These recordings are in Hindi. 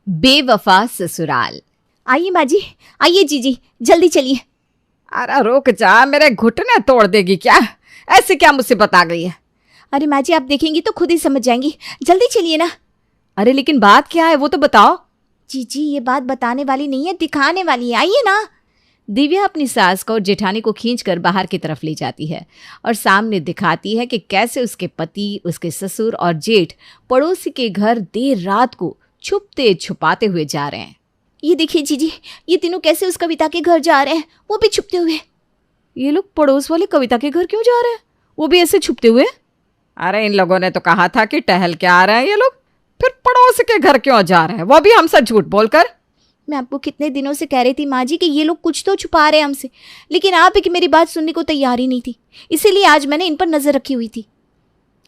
बेवफा ससुराल। आइए माँ जी, आइए जीजी, जल्दी चलिए। अरे रुक जा, मेरे घुटने तोड़ देगी क्या? ऐसे क्या मुसीबत आ गई है? अरे माँ जी, आप देखेंगी तो खुद ही समझ जाएंगी, जल्दी चलिए ना। अरे लेकिन बात क्या है वो तो बताओ। जीजी ये बात बताने वाली नहीं है, दिखाने वाली है, आइए ना। दिव्या अपनी सास को और जेठानी को खींचकर बाहर की तरफ ले जाती है और सामने दिखाती है कि कैसे उसके पति, उसके ससुर और जेठ पड़ोसी के घर देर रात को छुपते छुपाते हुए जा रहे हैं। ये देखिए जीजी, ये तीनों कैसे उस कविता के घर जा रहे हैं, वो भी छुपते हुए। ये लोग पड़ोस वाली कविता के घर क्यों जा रहे हैं, वो भी ऐसे छुपते हुए? अरे इन लोगों ने तो कहा था कि टहल के आ रहे हैं ये लोग, फिर पड़ोस के घर क्यों जा रहे हैं, वो भी हमसे झूठ बोलकर। मैं आपको कितने दिनों से कह रही थी माँ जी कि ये लोग कुछ तो छुपा रहे हैं हमसे, लेकिन आप ही की मेरी बात सुनने को तैयार ही नहीं थी, इसीलिए आज मैंने इन पर नजर रखी हुई थी।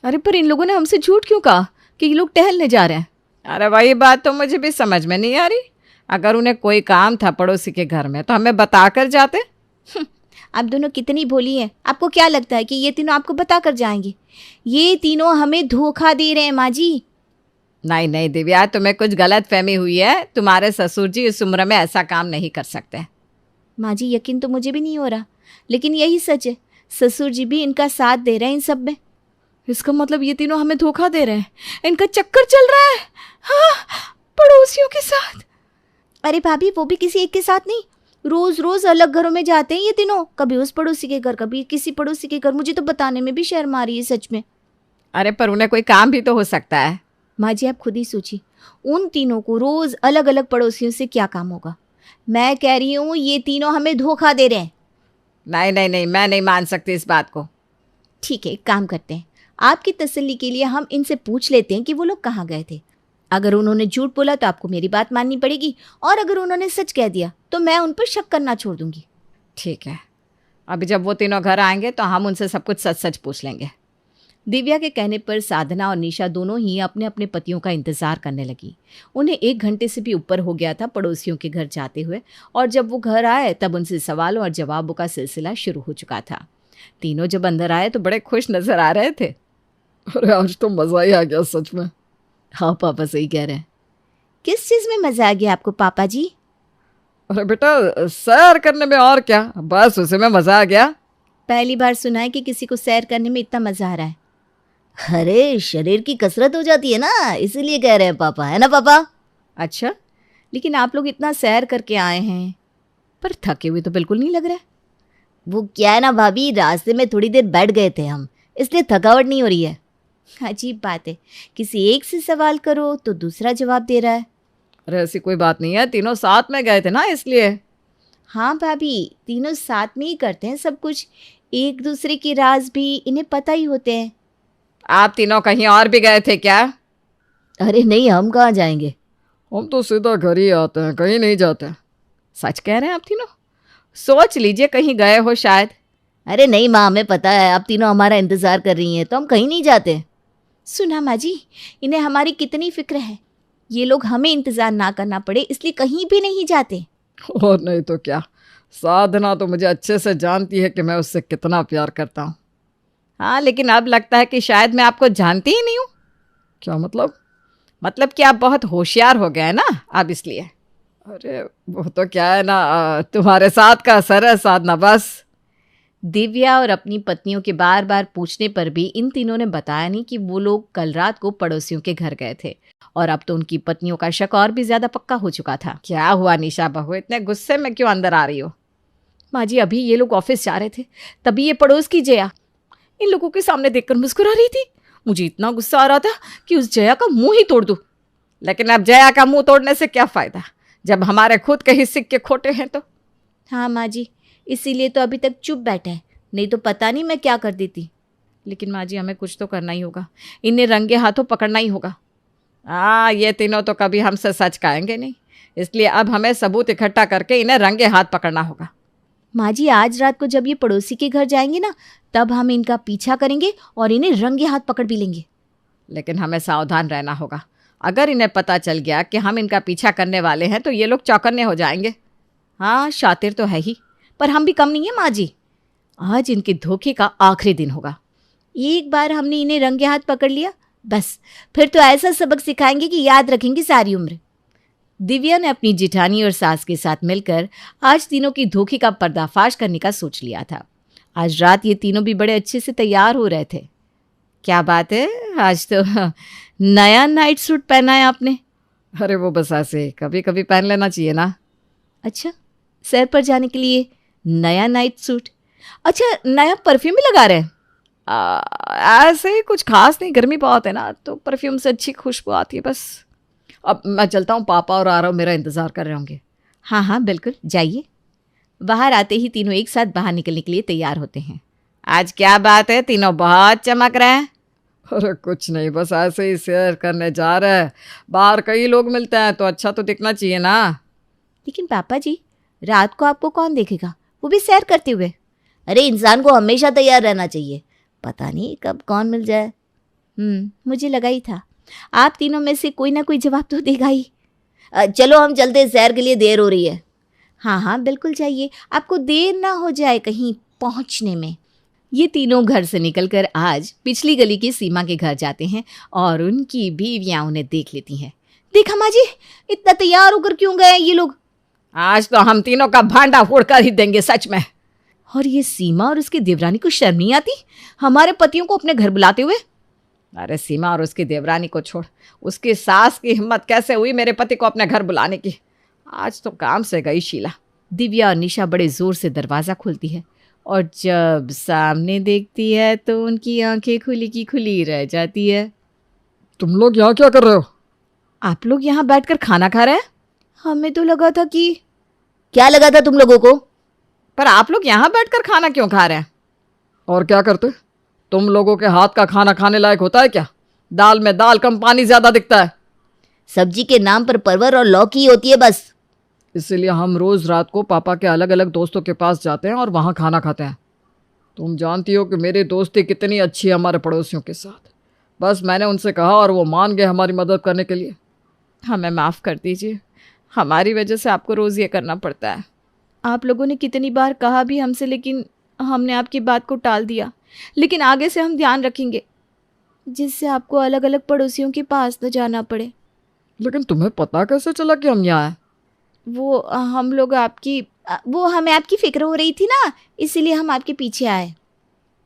अरे पर इन लोगों ने हमसे झूठ क्यों कहा कि ये लोग टहलने जा रहे हैं? अरे वही बात तो मुझे भी समझ में नहीं आ रही। अगर उन्हें कोई काम था पड़ोसी के घर में तो हमें बता कर जाते। आप दोनों कितनी भोली हैं, आपको क्या लगता है कि ये तीनों आपको बता कर जाएंगे? ये तीनों हमें धोखा दे रहे हैं माँ जी। नहीं नहीं दिव्या, तुम्हें कुछ गलत फहमी हुई है। तुम्हारे ससुर जी इस उम्र में ऐसा काम नहीं कर सकते। माँ जी यकीन तो मुझे भी नहीं हो रहा, लेकिन यही सच है, ससुर जी भी इनका साथ दे रहे हैं इन सब में। इसका मतलब ये तीनों हमें धोखा दे रहे हैं, इनका चक्कर चल रहा है। हाँ, पड़ोसियों के साथ। अरे भाभी वो भी किसी एक के साथ नहीं, रोज रोज अलग घरों में जाते हैं ये तीनों, कभी उस पड़ोसी के घर, कभी किसी पड़ोसी के घर। मुझे तो बताने में भी शर्म आ रही है सच में। अरे पर उन्हें कोई काम भी तो हो सकता है। माँ जी आप खुद ही सोचिए, उन तीनों को रोज अलग अलग पड़ोसियों से क्या काम होगा। मैं कह रही हूँ ये तीनों हमें धोखा दे रहे हैं। नहीं नहीं नहीं, मैं नहीं मान सकती इस बात को। ठीक है, एक काम करते हैं, आपकी तसल्ली के लिए हम इनसे पूछ लेते हैं कि वो लोग कहाँ गए थे। अगर उन्होंने झूठ बोला तो आपको मेरी बात माननी पड़ेगी, और अगर उन्होंने सच कह दिया तो मैं उन पर शक करना छोड़ दूंगी। ठीक है, अभी जब वो तीनों घर आएंगे तो हम उनसे सब कुछ सच सच पूछ लेंगे। दिव्या के कहने पर साधना और निशा दोनों ही अपने अपने पतियों का इंतजार करने लगी। उन्हें 1 घंटे से भी ऊपर हो गया था पड़ोसियों के घर जाते हुए, और जब वो घर आए तब उनसे सवालों और जवाबों का सिलसिला शुरू हो चुका था। तीनों जब अंदर आए तो बड़े खुश नजर आ रहे थे। अरे आज तो मज़ा ही आ गया सच में। हाँ पापा सही कह रहे हैं। किस चीज़ में मज़ा आ गया आपको पापा जी? अरे बेटा सैर करने में, और क्या, बस उसी में मज़ा आ गया। पहली बार सुना है कि किसी को सैर करने में इतना मज़ा आ रहा है। अरे शरीर की कसरत हो जाती है ना, इसीलिए कह रहे हैं पापा, है ना पापा? अच्छा, लेकिन आप लोग इतना सैर करके आए हैं पर थके हुए तो बिल्कुल नहीं लग रहा है। वो क्या है ना भाभी, रास्ते में थोड़ी देर बैठ गए थे हम, इसलिए थकावट नहीं हो रही है। अजीब बात है, किसी एक से सवाल करो तो दूसरा जवाब दे रहा है। अरे ऐसी कोई बात नहीं है, तीनों साथ में गए थे ना इसलिए। हाँ भाभी, तीनों साथ में ही करते हैं सब कुछ, एक दूसरे के राज भी इन्हें पता ही होते हैं। आप तीनों कहीं और भी गए थे क्या? अरे नहीं, हम कहाँ जाएंगे, हम तो सीधा घर ही आते हैं, कहीं नहीं जाते। सच कह रहे हैं आप तीनों? सोच लीजिए कहीं गए हो शायद। अरे नहीं माँ, हमें पता है आप तीनों हमारा इंतज़ार कर रही हैं, तो हम कहीं नहीं जाते। सुना माँ जी, इन्हें हमारी कितनी फिक्र है, ये लोग हमें इंतज़ार ना करना पड़े इसलिए कहीं भी नहीं जाते। और नहीं तो क्या, साधना तो मुझे अच्छे से जानती है कि मैं उससे कितना प्यार करता हूँ। हाँ, लेकिन अब लगता है कि शायद मैं आपको जानती ही नहीं हूँ। क्या मतलब? मतलब कि आप बहुत होशियार हो गए ना अब, इसलिए। अरे वो तो क्या है ना, तुम्हारे साथ का असर है साधना, बस। दिव्या और अपनी पत्नियों के बार बार पूछने पर भी इन तीनों ने बताया नहीं कि वो लोग कल रात को पड़ोसियों के घर गए थे, और अब तो उनकी पत्नियों का शक और भी ज्यादा पक्का हो चुका था। क्या हुआ निशा बहू, इतने गुस्से में क्यों अंदर आ रही हो? माँ जी अभी ये लोग ऑफिस जा रहे थे, तभी ये पड़ोस की जया इन लोगों के सामने देखकर मुस्कुरा रही थी। मुझे इतना गुस्सा आ रहा था कि उस जया का मुंह ही तोड़ दूं। लेकिन अब जया का मुंह तोड़ने से क्या फायदा, जब हमारे खुद के ही सिक्के खोटे हैं तो। हाँ माँ जी, इसीलिए तो अभी तक चुप बैठा है, नहीं तो पता नहीं मैं क्या कर देती। लेकिन माँ जी हमें कुछ तो करना ही होगा, इन्हें रंगे हाथों पकड़ना ही होगा। हाँ, ये तीनों तो कभी हमसे सच कहेंगे नहीं, इसलिए अब हमें सबूत इकट्ठा करके इन्हें रंगे हाथ पकड़ना होगा। माँ जी आज रात को जब ये पड़ोसी के घर जाएंगे ना, तब हम इनका पीछा करेंगे और इन्हें रंगे हाथ पकड़ भी लेंगे। लेकिन हमें सावधान रहना होगा, अगर इन्हें पता चल गया कि हम इनका पीछा करने वाले हैं तो ये लोग चौकन्ने हो जाएंगे। हाँ शातिर तो है ही, पर हम भी कम नहीं है माँ जी। आज इनके धोखे का आखिरी दिन होगा। एक बार हमने इन्हें रंगे हाथ पकड़ लिया, बस फिर तो ऐसा सबक सिखाएंगे कि याद रखेंगे सारी उम्र। दिव्या ने अपनी जेठानी और सास के साथ मिलकर आज तीनों की धोखे का पर्दाफाश करने का सोच लिया था। आज रात ये तीनों भी बड़े अच्छे से तैयार हो रहे थे। क्या बात है, आज तो नया नाइट सूट पहना है आपने? अरे वो बस ऐसे कभी कभी पहन लेना चाहिए ना। अच्छा, सैर पर जाने के लिए नया नाइट सूट? अच्छा, नया परफ्यूम भी लगा रहे हैं? ऐसे ही कुछ खास नहीं, गर्मी बहुत है ना, तो परफ्यूम से अच्छी खुशबू आती है बस। अब मैं चलता हूँ, पापा और आरव मेरा इंतज़ार कर रहे होंगे। हाँ हाँ बिल्कुल, जाइए। बाहर आते ही तीनों एक साथ बाहर निकलने के लिए तैयार होते हैं। आज क्या बात है, तीनों बहुत चमक रहे हैं। अरे कुछ नहीं, बस ऐसे ही सैर करने जा रहे हैं। बाहर कई लोग मिलते हैं तो अच्छा तो दिखना चाहिए ना। लेकिन पापा जी, रात को आपको कौन देखेगा, वो भी सैर करते हुए? अरे इंसान को हमेशा तैयार रहना चाहिए, पता नहीं कब कौन मिल जाए। मुझे लगा ही था, आप तीनों में से कोई ना कोई जवाब तो देगा ही। चलो हम चलते हैं, सैर के लिए देर हो रही है। हाँ हाँ बिल्कुल जाइए, आपको देर ना हो जाए कहीं पहुंचने में। ये तीनों घर से निकलकर आज पिछली गली की सीमा के घर जाते हैं और उनकी बीवियां उन्हें देख लेती हैं। देखा माँ जी, इतना तैयार होकर क्यों गए ये लोग? आज तो हम तीनों का भांडा फोड़ कर ही देंगे सच में। और ये सीमा और उसकी देवरानी को शर्म नहीं आती हमारे पतियों को अपने घर बुलाते हुए? अरे सीमा और उसकी देवरानी को छोड़, उसकी सास की हिम्मत कैसे हुई मेरे पति को अपने घर बुलाने की। आज तो काम से गई शीला। दिव्या और निशा बड़े जोर से दरवाज़ा खोलती है और जब सामने देखती है तो उनकी आंखें खुली की खुली रह जाती है। तुम लोग यहाँ क्या कर रहे हो? आप लोग यहाँ बैठकर खाना खा रहे हैं? हमें तो लगा था कि... क्या लगा था तुम लोगों को? पर आप लोग यहाँ बैठकर खाना क्यों खा रहे हैं? और क्या करते? तुम लोगों के हाथ का खाना खाने लायक होता है क्या? दाल में दाल कम, पानी ज़्यादा दिखता है। सब्जी के नाम पर परवर और लौकी होती है बस। इसीलिए हम रोज़ रात को पापा के अलग अलग दोस्तों के पास जाते हैं और वहाँ खाना खाते हैं। तुम जानती हो कि मेरी दोस्ती कितनी अच्छी है हमारे पड़ोसियों के साथ। बस मैंने उनसे कहा और वो मान गए हमारी मदद करने के लिए। हमें माफ़ कर दीजिए, हमारी वजह से आपको रोज़ ये करना पड़ता है। आप लोगों ने कितनी बार कहा भी हमसे, लेकिन हमने आपकी बात को टाल दिया। लेकिन आगे से हम ध्यान रखेंगे जिससे आपको अलग अलग पड़ोसियों के पास न जाना पड़े। लेकिन तुम्हें पता कैसे चला कि हम यहाँ आए? वो हमें आपकी फिक्र हो रही थी ना, इसीलिए हम आपके पीछे आए।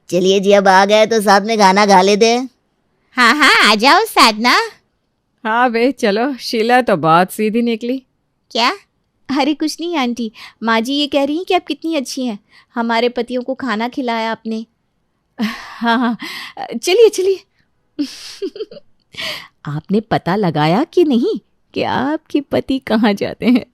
चलिए जी, अब आ गए तो साथ में खाना खा लेते हैं। हाँ हाँ आ जाओ साधना। हाँ बे चलो, शीला तो बहुत सीधी निकली। क्या? अरे कुछ नहीं आंटी, माँ जी ये कह रही हैं कि आप कितनी अच्छी हैं, हमारे पतियों को खाना खिलाया आपने। हाँ हाँ चलिए चलिए। आपने पता लगाया कि नहीं कि आपके पति कहाँ जाते हैं?